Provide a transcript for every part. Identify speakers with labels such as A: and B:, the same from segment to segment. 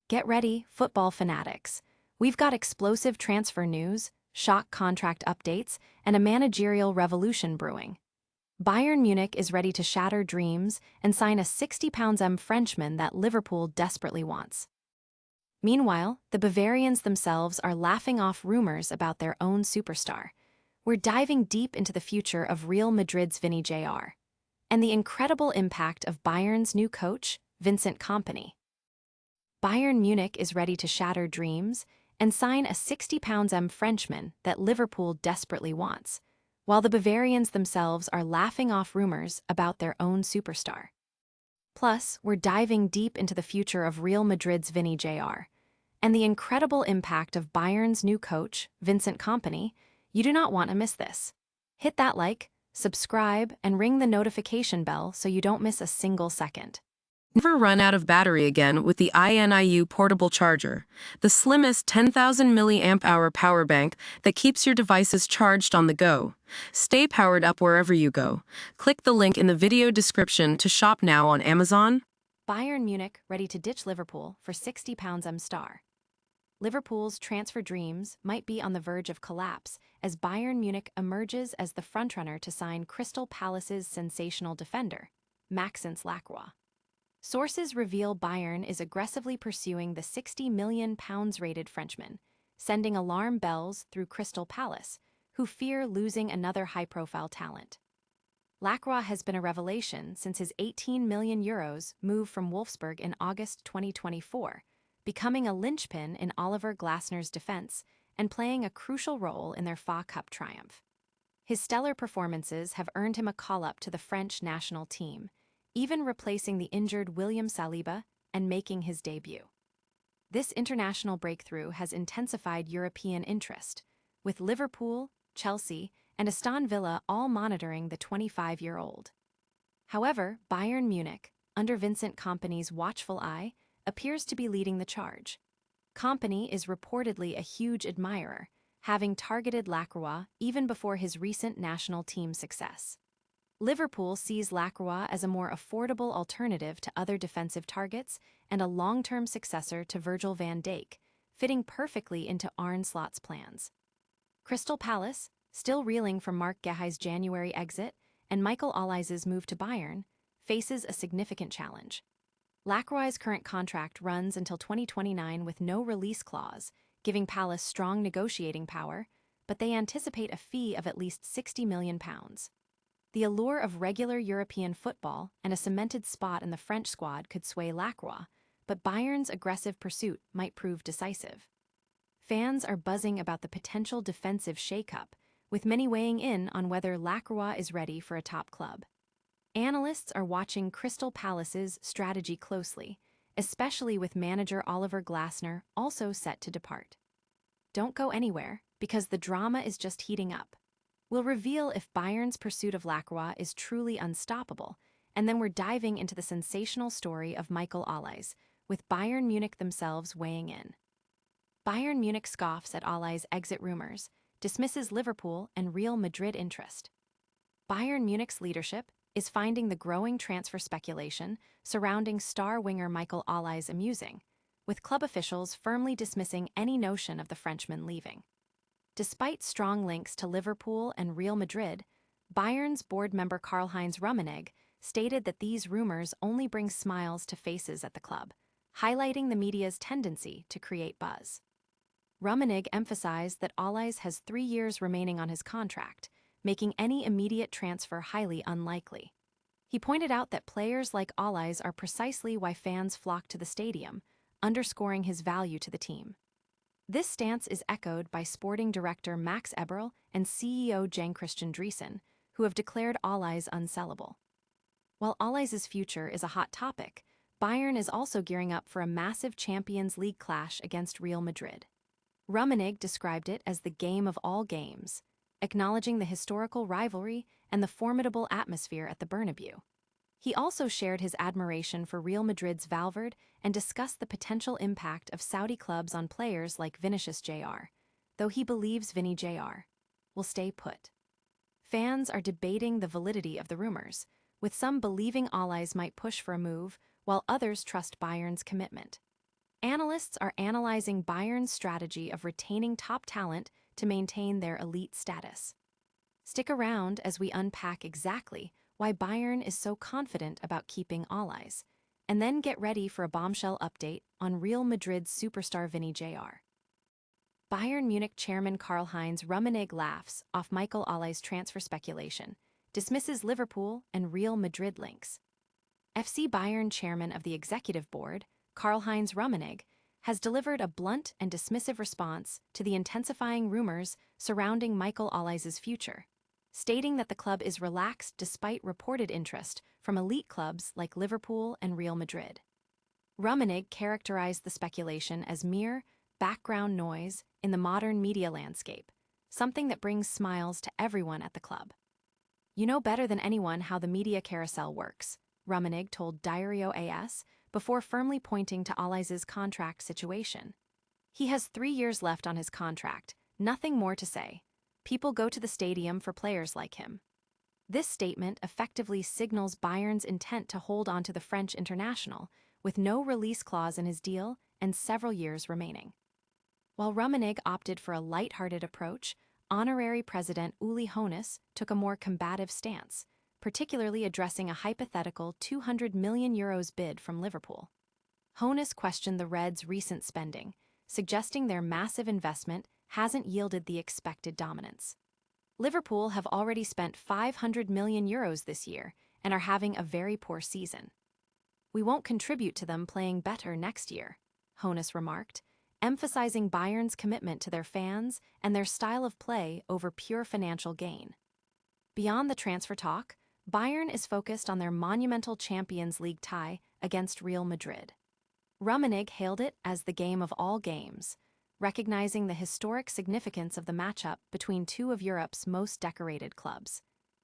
A: Get ready, football fanatics. We've got explosive transfer news, shock contract updates, and a managerial revolution brewing. Bayern Munich is ready to shatter dreams and sign a £60 Frenchman that Liverpool desperately wants. Meanwhile, the Bavarians themselves are laughing off rumors about their own superstar. We're diving deep into the future of Real Madrid's Vini Jr. and the incredible impact of Bayern's new coach, Vincent Kompany. Bayern Munich is ready to shatter dreams and sign a £60 Frenchman that Liverpool desperately wants, while the Bavarians themselves are laughing off rumors about their own superstar. Plus, we're diving deep into the future of Real Madrid's Vini Jr. and the incredible impact of Bayern's new coach, Vincent Kompany. You do not want to miss this. Hit that like, subscribe, and ring the notification bell so you don't miss a single second.
B: Never run out of battery again with the INIU portable charger, the slimmest 10,000 mAh power bank that keeps your devices charged on the go. Stay powered up wherever you go. Click the link in the video description to shop now on Amazon.
A: Bayern Munich ready to ditch Liverpool for £60 star. Liverpool's transfer dreams might be on the verge of collapse as Bayern Munich emerges as the frontrunner to sign Crystal Palace's sensational defender, Maxence Lacroix. Sources reveal Bayern is aggressively pursuing the £60 million rated Frenchman, sending alarm bells through Crystal Palace, who fear losing another high-profile talent. Lacroix has been a revelation since his €18 million move from Wolfsburg in August 2024, becoming a linchpin in Oliver Glasner's defense and playing a crucial role in their FA Cup triumph. His stellar performances have earned him a call-up to the French national team, even replacing the injured William Saliba and making his debut. This international breakthrough has intensified European interest, with Liverpool, Chelsea, and Aston Villa all monitoring the 25-year-old. However, Bayern Munich, under Vincent Kompany's watchful eye, appears to be leading the charge. Kompany is reportedly a huge admirer, having targeted Lacroix even before his recent national team success. Liverpool sees Lacroix as a more affordable alternative to other defensive targets and a long-term successor to Virgil van Dijk, fitting perfectly into Arne Slot's plans. Crystal Palace, still reeling from Marc Guéhi's January exit and Michael Olise's move to Bayern, faces a significant challenge. Lacroix's current contract runs until 2029 with no release clause, giving Palace strong negotiating power, but they anticipate a fee of at least £60 million. The allure of regular European football and a cemented spot in the French squad could sway Lacroix, but Bayern's aggressive pursuit might prove decisive. Fans are buzzing about the potential defensive shakeup, with many weighing in on whether Lacroix is ready for a top club. Analysts are watching Crystal Palace's strategy closely, especially with manager Oliver Glasner also set to depart. Don't go anywhere, because the drama is just heating up. We'll reveal if Bayern's pursuit of Lacroix is truly unstoppable, and then we're diving into the sensational story of Michael Olise, with Bayern Munich themselves weighing in. Bayern Munich scoffs at Olise's exit rumors, dismisses Liverpool and Real Madrid interest. Bayern Munich's leadership is finding the growing transfer speculation surrounding star winger Michael Olise amusing, with club officials firmly dismissing any notion of the Frenchman leaving. Despite strong links to Liverpool and Real Madrid, Bayern's board member Karl-Heinz Rummenigge stated that these rumors only bring smiles to faces at the club, highlighting the media's tendency to create buzz. Rummenigge emphasized that Olise has 3 years remaining on his contract, making any immediate transfer highly unlikely. He pointed out that players like Olise are precisely why fans flock to the stadium, underscoring his value to the team. This stance is echoed by sporting director Max Eberl and CEO Jan-Christian Driesen, who have declared Olise unsellable. While Olise's future is a hot topic, Bayern is also gearing up for a massive Champions League clash against Real Madrid. Rummenigge described it as the game of all games, acknowledging the historical rivalry and the formidable atmosphere at the Bernabeu. He also shared his admiration for Real Madrid's Valverde and discussed the potential impact of Saudi clubs on players like Vinicius Jr, though he believes Vini Jr will stay put. Fans are debating the validity of the rumors, with some believing Olise might push for a move, while others trust Bayern's commitment. Analysts are analyzing Bayern's strategy of retaining top talent to maintain their elite status. Stick around as we unpack exactly why Bayern is so confident about keeping Olise, and then get ready for a bombshell update on Real Madrid's superstar Vini Jr. Bayern Munich chairman Karl-Heinz Rummenigge laughs off Michael Olise's transfer speculation, dismisses Liverpool and Real Madrid links. FC Bayern chairman of the executive board, Karl-Heinz Rummenigge, has delivered a blunt and dismissive response to the intensifying rumors surrounding Michael Olise's future, stating that the club is relaxed despite reported interest from elite clubs like Liverpool and Real Madrid. Rummenigge characterized the speculation as mere background noise in the modern media landscape, something that brings smiles to everyone at the club. "You know better than anyone how the media carousel works," Rummenigge told Diario AS before firmly pointing to Olise's contract situation. "He has 3 years left on his contract, nothing more to say. People go to the stadium for players like him." This statement effectively signals Bayern's intent to hold on to the French international, with no release clause in his deal and several years remaining. While Rummenigge opted for a light-hearted approach, honorary president Uli Hoeneß took a more combative stance, particularly addressing a hypothetical €200 million bid from Liverpool. Hoeneß questioned the Reds' recent spending, suggesting their massive investment hasn't yielded the expected dominance. Liverpool have already spent €500 million this year and are having a very poor season. "We won't contribute to them playing better next year," Hoeneß remarked, emphasizing Bayern's commitment to their fans and their style of play over pure financial gain. Beyond the transfer talk, Bayern is focused on their monumental Champions League tie against Real Madrid. Rummenigge hailed it as the game of all games, recognizing the historic significance of the matchup between two of Europe's most decorated clubs.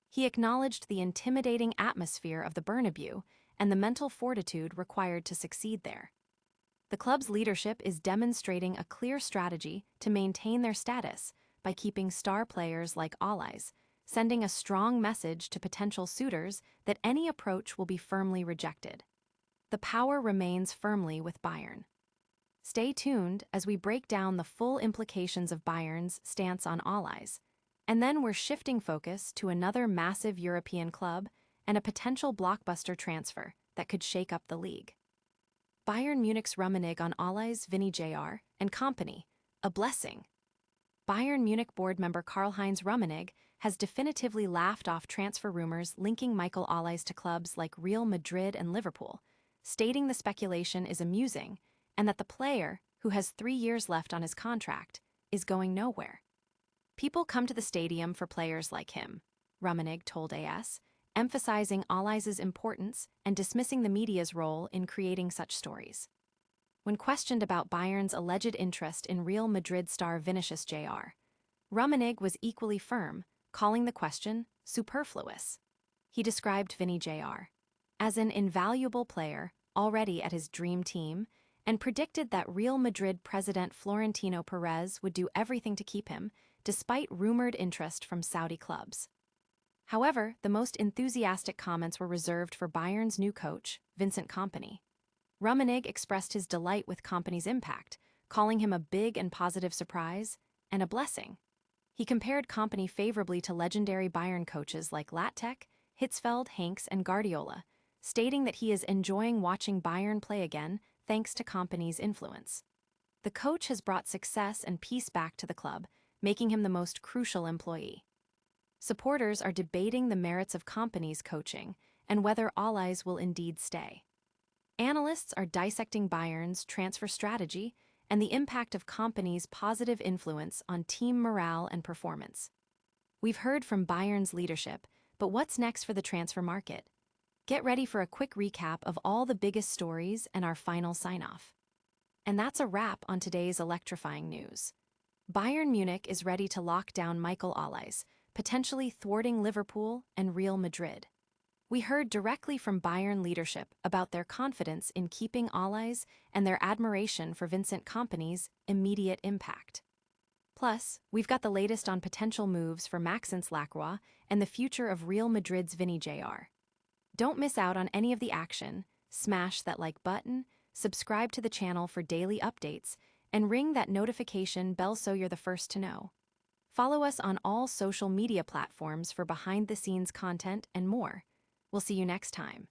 A: He acknowledged the intimidating atmosphere of the Bernabeu and the mental fortitude required to succeed there. The club's leadership is demonstrating a clear strategy to maintain their status by keeping star players like Olise, sending a strong message to potential suitors that any approach will be firmly rejected. The power remains firmly with Bayern. Stay tuned as we break down the full implications of Bayern's stance on Olise, and then we're shifting focus to another massive European club and a potential blockbuster transfer that could shake up the league. Bayern Munich's Rummenigge on Olise, Vini Jr. and Kompany, a blessing. Bayern Munich board member Karl-Heinz Rummenigge has definitively laughed off transfer rumors linking Michael Olise to clubs like Real Madrid and Liverpool, stating the speculation is amusing and that the player, who has 3 years left on his contract, is going nowhere. "People come to the stadium for players like him," Rummenigge told AS, emphasizing Olise's importance and dismissing the media's role in creating such stories. When questioned about Bayern's alleged interest in Real Madrid star Vinicius Jr., Rummenigge was equally firm, calling the question superfluous. He described Vini Jr. as an invaluable player already at his dream team and predicted that Real Madrid president Florentino Perez would do everything to keep him, despite rumored interest from Saudi clubs. However, the most enthusiastic comments were reserved for Bayern's new coach, Vincent Kompany. Rummenigge expressed his delight with Kompany's impact, calling him a big and positive surprise and a blessing. He compared Kompany favorably to legendary Bayern coaches like Lattek, Hitzfeld, Hanks, and Guardiola, stating that he is enjoying watching Bayern play again thanks to Kompany's influence. The coach has brought success and peace back to the club, making him the most crucial employee. Supporters are debating the merits of Kompany's coaching and whether Olise will indeed stay. Analysts are dissecting Bayern's transfer strategy and the impact of Kompany's positive influence on team morale and performance. We've heard from Bayern's leadership, but what's next for the transfer market? Get ready for a quick recap of all the biggest stories and our final sign-off. And that's a wrap on today's electrifying news. Bayern Munich is ready to lock down Michael Olise, potentially thwarting Liverpool and Real Madrid. We heard directly from Bayern leadership about their confidence in keeping Olise and their admiration for Vincent Kompany's immediate impact. Plus, we've got the latest on potential moves for Maxence Lacroix and the future of Real Madrid's Vini Jr. Don't miss out on any of the action. Smash that like button, subscribe to the channel for daily updates, and ring that notification bell so you're the first to know. Follow us on all social media platforms for behind-the-scenes content and more. We'll see you next time.